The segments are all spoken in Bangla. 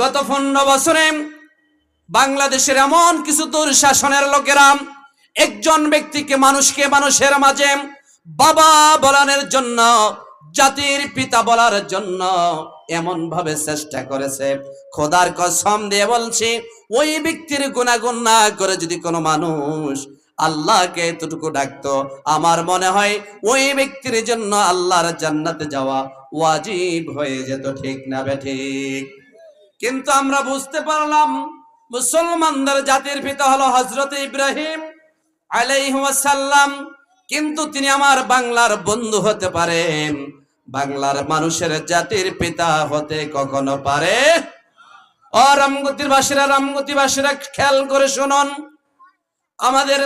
গত 15 বছরে বাংলাদেশের এমন কিছু দুঃশাসনের লোকেরা একজন ব্যক্তিকে মানুষের মাঝে বাবা বলানোর জন্য, জাতির পিতা বলার জন্য এমন ভাবে চেষ্টা করেছে, খোদার কসম দিয়ে বলছি, ওই ব্যক্তির গুনাহগান না করে যদি কোনো মানুষ আল্লাহকে এতটুকু ডাকতো, আমার মনে হয় ওই ব্যক্তির জন্য আল্লাহর জান্নাতে যাওয়া ওয়াজিব হয়ে যেত। ঠিক না বেঠিক? কিন্তু আমরা বুঝতে পারলাম মুসলমানদের জাতির পিতা হলো হযরত ইব্রাহিম আলাইহিস সালাম, কিন্তু তিনি আমার বাংলার বন্ধু হতে পারেন, বাংলার মানুষের জাতির পিতা হতে কখনো পারে? ও রামগতিবাসীরা খেয়াল করে শুনুন, আমাদের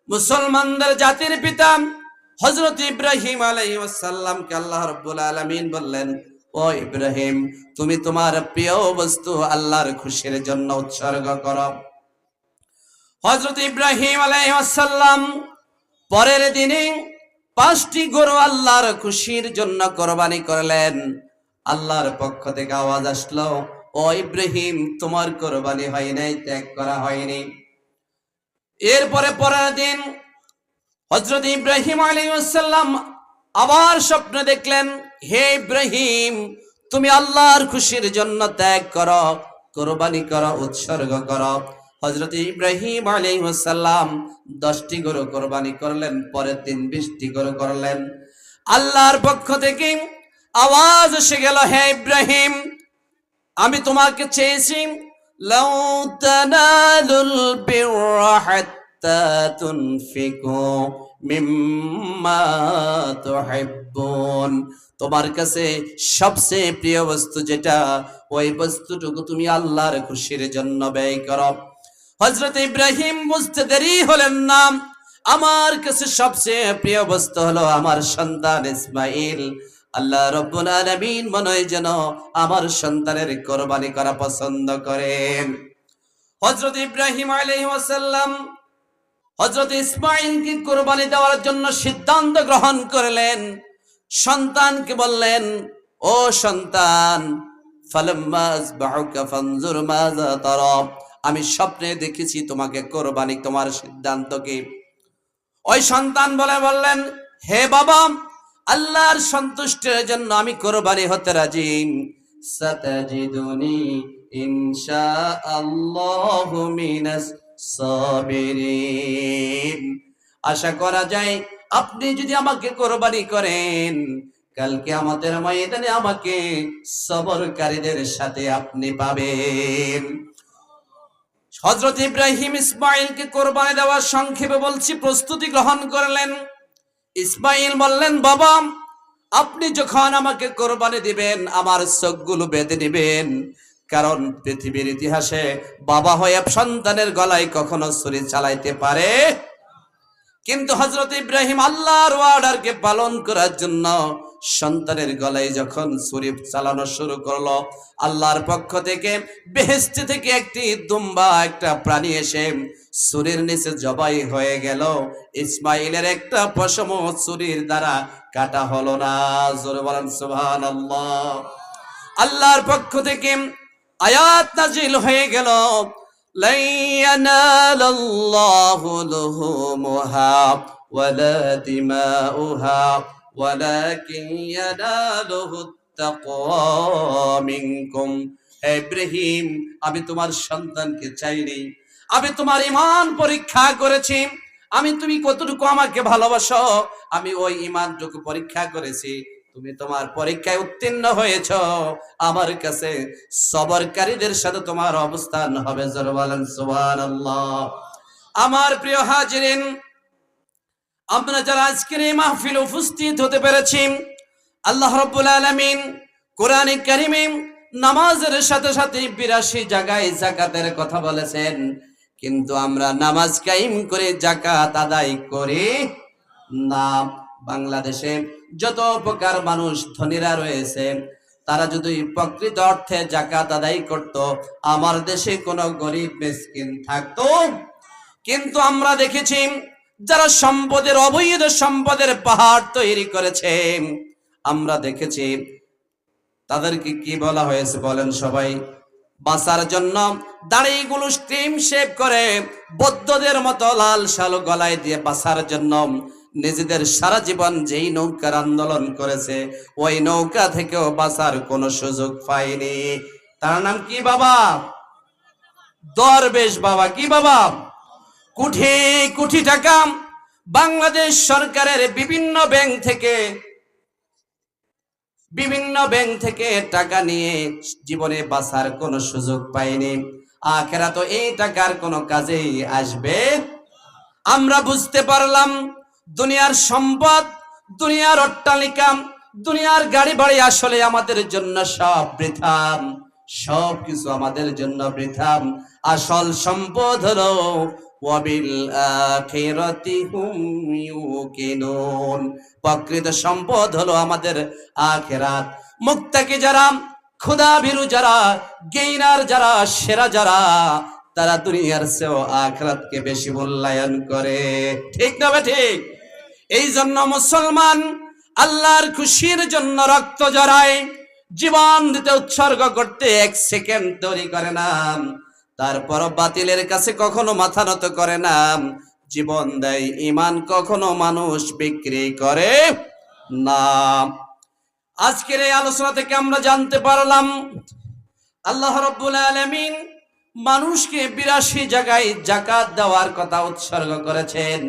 মুসলমানদের জাতির পিতা হযরত ইব্রাহিম আলাইহিস সালামকে আল্লাহ রাব্বুল আলামিন বললেন, ও ইব্রাহিম, তুমি তোমার প্রিয় বস্তু আল্লাহর খুশির জন্য উৎসর্গ করো। হযরত ইব্রাহিম আলাইহিস সালাম পরের দিনে 5টি গরু আল্লাহর খুশির জন্য কুরবানি করলেন। আল্লাহর পক্ষ থেকে আওয়াজ আসলো, ও ইব্রাহিম, তোমার কুরবানি হয় নাই, ত্যাগ করা হয়নি। এরপরে পরের দিন হযরত ইব্রাহিম আলাইহিস সালাম আবার স্বপ্ন দেখলেন, হে ইব্রাহিম, তুমি আল্লাহর খুশির জন্য ত্যাগ করো, কুরবানি করো, উৎসর্গ করো। হযরত ইব্রাহিম আলাইহিস সালাম 10টি গরু কুরবানি করলেন, পরের দিন 20টি গরু করলেন। আল্লাহর পক্ষ থেকে আওয়াজ এসে গেল, হে ইব্রাহিম, আমি তোমাকে চেয়েছি, লাউ তানালুল বিররা হাত্তা তুনফিকু মিম্মা তুহিব্বুন, তোমার কাছে সবচেয়ে প্রিয় বস্তু যেটা, ওই বস্তুটুকু তুমি আল্লাহর খুশির জন্য ব্যয় করো। হযরত ইব্রাহিম বুঝতে দেরি হলেন না, আমার কাছে সবচেয়ে প্রিয় বস্তু হলো আমার সন্তান ইসমাইল। আল্লাহ রাব্বুল আলামিন মনে হয় যেন আমার সন্তানের কুরবানি করা পছন্দ করেন। হযরত ইব্রাহিম আলাইহিস সালাম হযরত ইসমাইলকে কুরবানি দেওয়ার জন্য সিদ্ধান্ত গ্রহণ করলেন। সন্তানকে বললেন, ও সন্তান, ফালাম্মা আসবাহুকা ফানজুর মাযা তারা, আমি স্বপ্নে দেখেছি তোমাকে কুরবানি, তোমার সিদ্ধান্ত কি? ওই সন্তান বললেন, হে বাবা, আল্লাহর সন্তুষ্টির জন্য আমি কুরবানি হতে রাজি। সাতাজিদুনি ইনশাআল্লাহু মিনাস সাবিরিন, আশা করা যায় আপনি যদি আমাকে কুরবানি করেন, কালকে আমাদের ময়দানে আমাকে সবরকারীদের সাথে আপনি পাবেন। হযরত ইব্রাহিম ইসমাইলকে কুরবানি দেওয়ার সংক্ষেপে বলছি প্রস্তুতি গ্রহণ করলেন। ইসমাইল বললেন, বাবা, আপনি যখন আমাকে কুরবানি দিবেন আমার চোখগুলো বেঁধে দিবেন, কারণ পৃথিবীর ইতিহাসে বাবা হয়ে সন্তানের গলায় কখনো ছুরি চালাইতে পারে? কিন্তু হযরত ইব্রাহিম আল্লাহর অর্ডারকে পালন করার জন্য সন্তানের গলায় যখন ছুরি চালানো শুরু করলো, আল্লাহর পক্ষ থেকে বেহেশত থেকে একটি দুম্বা, একটা প্রাণী এসে ছুরির নিচে জবাই হয়ে গেল। ইসমাইলের একটা পশম ছুরির দ্বারা কাটা হলো না। জোরে বলেন সুবহানাল্লাহ। আল্লাহর পক্ষ থেকে আয়াত নাজিল হয়ে গেল, লা ইয়ানালাল্লাহু লুহুমুহা ওয়ালা দিমাউহা ওয়ালাকিন ইয়ানালুহুত তাকওয়া মিনকুম। হে ইব্রাহিম, আমি তোমার সন্তানকে চাইনি, আমি তোমার ঈমান পরীক্ষা করেছি, তুমি কতটুকু আমাকে ভালোবাসো আমি ওই ঈমানটুকু পরীক্ষা করেছি। তুমি তোমার পরীক্ষায় উত্তীর্ণ হয়েছ, আমার কাছে সবরকারীদের সাথে তোমার অবস্থান হবে। জোরে বলেন সুবহানাল্লাহ। আমার প্রিয় হাজিরিন, আমরা যারা আজকের এই মাহফিলে উপস্থিত হতে পেরেছি, আল্লাহ রাব্বুল আলামিন কোরআনে কারিমে নামাজের সাথে সাথে 82 জায়গায় যাকাতের কথা বলেছেন, কিন্তু আমরা নামাজ কায়েম করে যাকাত আদায় করি না। বাংলাদেশে যত প্রকার মানুষ ধনীরা রয়েছে, তারা যদি প্রকৃত অর্থে যাকাত আদায় করত, আমার দেশে কোনো গরিব মিসকিন থাকতো? কিন্তু আমরা দেখেছি যারা সম্পদের, অবৈধ সম্পদের পাহাড় তৈরি করেছে, আমরা দেখেছি তাদেরকে কি বলা হয়েছে বলেন সবাই? বাঁচার জন্য দাড়িগুলো স্ট্রিম শেপ করে বৌদ্ধদের মতো লাল শালু গলায় দিয়ে বাঁচার জন্য নিজেদের সারা জীবন যেই নৌকার আন্দোলন করেছে ওই নৌকা থেকেও বাঁচার কোনো সুযোগ পায়নি। তার নাম কি বাবা? দরবেশ বাবা। কি বাবা? কোটি কোটি টাকা বাংলাদেশ সরকারের বিভিন্ন ব্যাংক থেকে টাকা নিয়ে জীবনে বাঁচার কোনো সুযোগ পায়নি। আখেরা তো এই টাকার কোনো কাজেই আসবে। আমরা বুঝতে পারলাম দুনিয়ার সম্পদ, দুনিয়ার অট্টালিকা, দুনিয়ার গাড়ি বাড়ি আসলে আমাদের জন্য সব বৃথা, সব কিছু আমাদের জন্য বৃথা। আসল সম্পদ হলো ওয়াবিল আখিরাতি হুম ইউকিনুন, প্রকৃত সম্পদ হলো আমাদের আখিরাত। মুত্তাকি যারা, খোদা ভীরু যারা, গেইনার যারা, সেরা যারা, তারা দুনিয়ার চেয়েও আখিরাতকে বেশি মূল্যায়ন করে। ঠিক না ঠিক? এই জন্য মুসলমান আল্লাহর খুশির জন্য রক্ত জড়ায়, জীবন দিতে উৎসর্গ করতে এক সেকেন্ড তৈরি করে না, তারপর বাতিলের কাছে কখনো মাথা নত করে না, জীবন দেয়। ঈমান কখনো মানুষ বিক্রি করে না। আজকের এই আলোচনা থেকে আমরা জানতে পারলাম আল্লাহ রাব্বুল আলামিন মানুষকে ৮২ জায়গায় যাকাত দেওয়ার কথা উৎসর্গ করেছেন।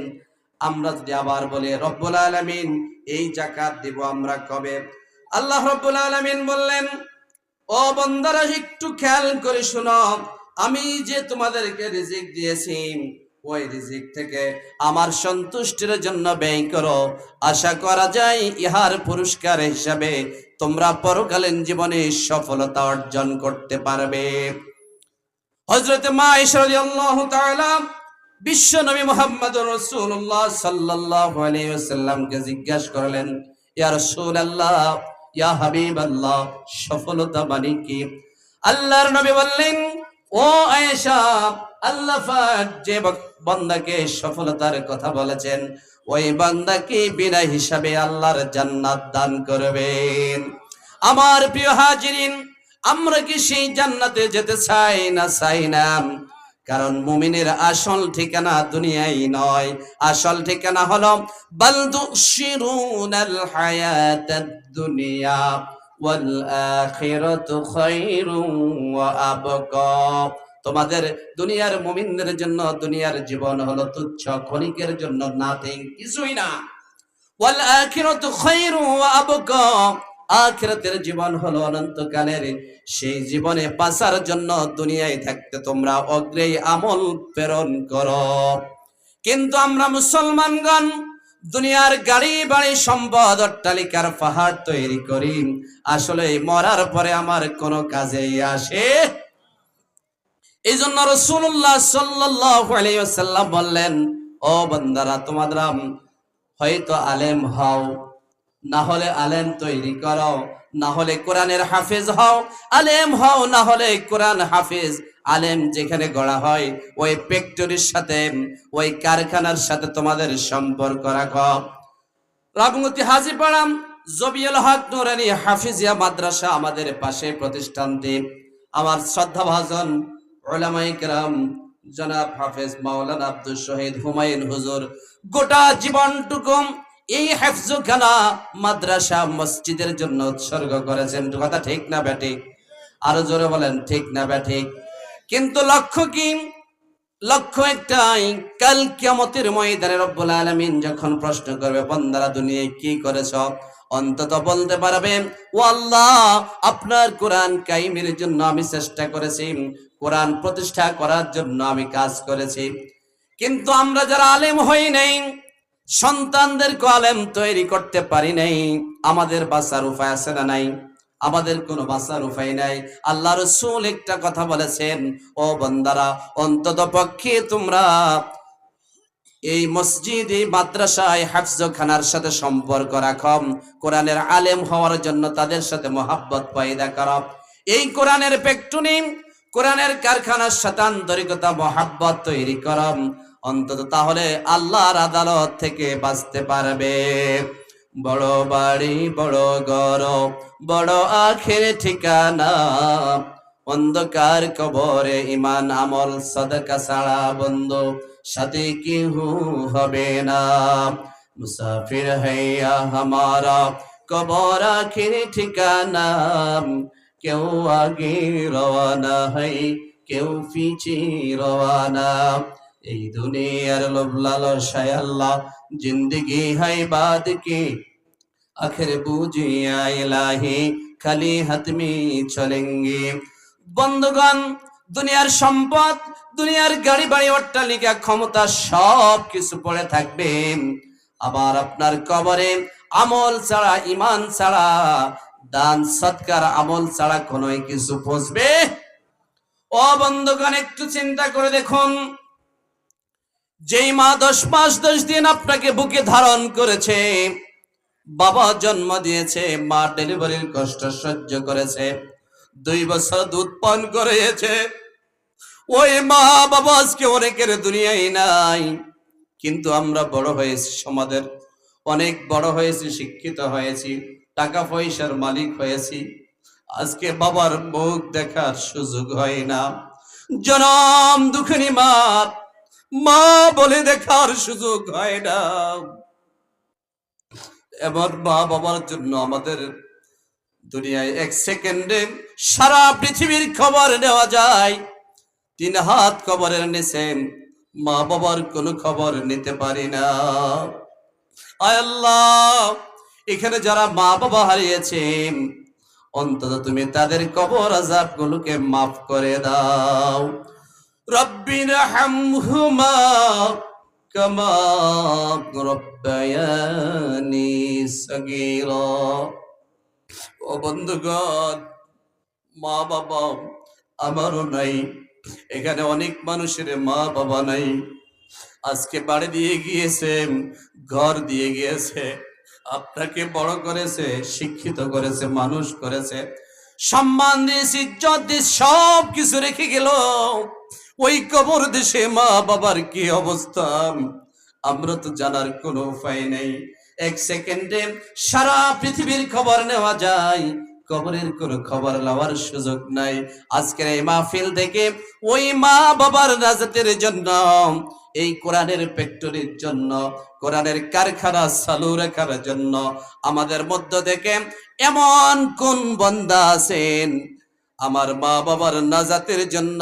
আমরা যদি আবার বলি রব্বুল আলামিন এই যাকাত দিব আমরা কবে? আল্লাহ রাব্বুল আলামিন বললেন, ও বান্দারা একটু খেয়াল করে শোনো, আমি যে তোমাদেরকে রিজিক দিয়েছি ওই রিজিক থেকে আমার সন্তুষ্টির জন্য ব্যয় করো। আশা করা যায় ইহার পুরস্কার হিসাবে তোমরা পরকালীন জীবনে সফলতা অর্জন করতে পারবে। হযরত মা আয়েশা রাদিয়াল্লাহু তাআলা বিশ্ব নবী মুহাম্মদুর রাসূলুল্লাহ সাল্লাল্লাহু আলাইহি ওয়াসাল্লামকে জিজ্ঞাসা করলেন, ইয়া রাসূলুল্লাহ, ইয়া হাবিবাল্লাহ, সফলতা মানে কি? আল্লাহর নবী বললেন, ও আয়েশা, আল্লাহ পাক যে বান্দাকে সফলতার কথা বলেছেন ওই বান্দাকে বিনা হিসাবে আল্লাহর জান্নাত দান করবেন। আমার প্রিয় হাজিরিন, আমরা কি সেই জান্নাতে যেতে চাই না চাই না? কারণ মুমিনের আসল ঠিকানা দুনিয়ায় নয়, আসল ঠিকানা হলো বাল তুশিরুনাল হায়াতাদ দুনিয়া ওয়াল আখিরাতু খায়রুন ওয়া আবকা। তোমাদের দুনিয়ার মুমিনদের জন্য দুনিয়ার জীবন হলো তুচ্ছ, ক্ষণিকের জন্য নাথিং, কিছুই না। ওয়াল আখিরাতু খায়রুন ওয়া আবকা, আখিরাতের জীবন হলো অনন্তকালের। সেই জীবনে বাঁচার জন্য দুনিয়ায় থাকতে তোমরা অগ্রেই আমল প্রেরণ করো। কিন্তু আমরা মুসলমানগণ দুনিয়ার গাড়ি বাড়ি সম্পদ অট্টালিকার পাহাড় তৈরি করি, আসলে মরার পরে আমার কোনো কাজেই আসে। এই জন্য রাসূলুল্লাহ সাল্লাল্লাহু আলাইহি ওয়াসাল্লাম বললেন, ও বান্দারা, তোমরা হয়তো আলেম হও, না হলে আলেম তৈরি করো, না হলে কোরআনের হাফেজ হও। আলেম হও না হলে কোরআন হাফেজ। আলেম যেখানে গড়া হয় ওই ফ্যাক্টরির সাথে, ওই কারখানার সাথে তোমাদের সম্পর্ক রাখো। রাবগতি হাজীপাড়া জবিউল হক নুরানী হাফিজিয়া মাদ্রাসা আমাদের পাশে প্রতিষ্ঠানটি। আমার শ্রদ্ধাভাজন উলামায়ে কেরাম জনাব হাফেজ মাওলানা আব্দুল শহীদ হুমায়ুন হুজুর গোটা জীবনটুকু এই হেফজখানা মাদ্রাসা মসজিদের জন্য উৎসর্গ করেছেন। কথা ঠিক না ব্যাঠিক? আরো জোরে বলেন, ঠিক না ব্যাঠিক? কিন্তু লক্ষ্য কি? লক্ষ্য একটাই, কাল কিয়ামতের ময়দানে রব্বুল আলামিন যখন প্রশ্ন করবে, বান্দারা দুনিয়ায় কি করেছ, অন্তত বলতে পারবে, ও আল্লাহ, আপনার কোরআন কায়েমের জন্য আমি চেষ্টা করেছি, কোরআন প্রতিষ্ঠা করার জন্য আমি কাজ করেছি। কিন্তু আমরা যারা আলেম হই নাই, সন্তানদেরকে আলেম তৈরি করতে পারি নাই, আমাদের বাঁচার উপায় আছে না নাই? আমাদের কোনো বাঁচার উপায় নাই। আল্লাহ রাসূল একটা কথা বলেছেন, ও বান্দারা, অন্তত পক্ষে তোমরা এই মসজিদ, এই মাদ্রাসায়, হাফজখানার সাথে সম্পর্ক রাখো, কোরআনের আলেম হওয়ার জন্য তাদের সাথে মহাব্বত পয়দা করো। এই কোরআনের ফ্যাক্টরি, কোরআনের কারখানার সাথে আন্তরিকতা মহাব্বত তৈরি করো, অন্তত তাহলে আল্লাহর আদালত থেকে বাঁচতে পারবে। বড় বাড়ি, বড় ঘর, বড় আখের ঠিকানা, অন্ধকার কবরে ইমান আমল সাদাকা ছাড়া বন্ধু সাথে কেউ হবে না। মুসাফির হইয়া হামারা কবর আখির ঠিকানা, কেউ আগে রওয়ানা হয় কেউ পিছে রওয়ানা। এই দুনিয়ার লোভ লালসায় আল্লাহ জিন্দগি হয় বাদ কি, আখির বুঝিয়া ইলাহি খালি হাত মে চলেঙ্গে। বন্ধুগণ, দুনিয়ার সম্পদ, দুনিয়ার গাড়ি বাড়ি অট্টালিকা ক্ষমতা সব কিছু পড়ে থাকবে, আবার আপনার কবরে আমল ছাড়া ইমান ছাড়া দান সৎকার আমল ছাড়া কোনো কিছু পৌঁছবে। ও বন্ধুগণ, একটু চিন্তা করে দেখুন, যেই মা 10 মাস 10 দিন আপনাকে বুকে ধারণ করেছে, বাবা জন্ম দিয়েছে, মা ডেলিভারির কষ্ট সহ্য করেছে, 2 বছর দুধ পান করেছে, ওই মা বাবা আজকে অনেকের দুনিয়ায় নাই। কিন্তু আমরা বড় হয়েছি, সমাজের অনেক বড় হয়েছি, শিক্ষিত হয়েছি, টাকা পয়সার মালিক হয়েছি, আজকে বাবার মুখ দেখার সুযোগ হয় না। জনম দুঃখিনী মা, মা বলে দেখার সুযোগ হয় না। এবার মা বাবার জন্য আমাদের দুনিয়ায় 1 সেকেন্ডে সারা পৃথিবীর খবর নেওয়া যায়, 3 হাত কবরের নিচে মা বাবার কোনো খবর নিতে পারি না। আয় আল্লাহ, এখানে যারা মা বাবা হারিয়েছে, অন্তত তুমি তাদের কবর আযাব গুলোকে মাফ করে দাও। রব্বির হামহুমা কামা রব্বায়ানি সগীরা। ও বন্ধুগণ, মা বাবা আমারও নাই, এখানে অনেক মানুষের মা বাবা নাই। আজকে বাড়ি দিয়ে গিয়েছে, ঘর দিয়ে গিয়েছে, আপনাকে বড় করেছে, শিক্ষিত করেছে, মানুষ করেছে, সম্মান দিয়েছে, ইজ্জত দিয়েছে, সব কিছু রেখে গেল। ওই কবর দেশে মা বাবার কি অবস্থা আমরা তো জানার কোনো উপায় নেই। 1 সেকেন্ডে সারা পৃথিবীর খবর নেওয়া যায়, কবরের কোনো খবর নেওয়ার সুযোগ নাই। আজকের এই মাহফিল থেকে ওই মা বাবার নাজাতের জন্য, এই কোরআনের ফ্যাক্টরির জন্য, কোরআনের কারখানা চালু রাখার জন্য আমাদের মধ্য থেকে এমন কোন বান্দা আছেন, আমার মা বাবার নাজাতের জন্য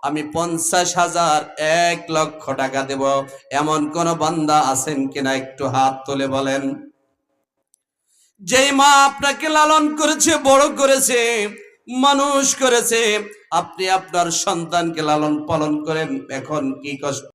আমি 50,000 1 লক্ষ টাকা দেব, এমন কোন বান্দা আছেন কিনা একটু হাত তুলে বলেন। যেই মা আপনাকে লালন করেছে, বড় করেছে, মানুষ করেছে, আপনি আপনার সন্তানকে লালন পালন করেন, এখন কি কষ্ট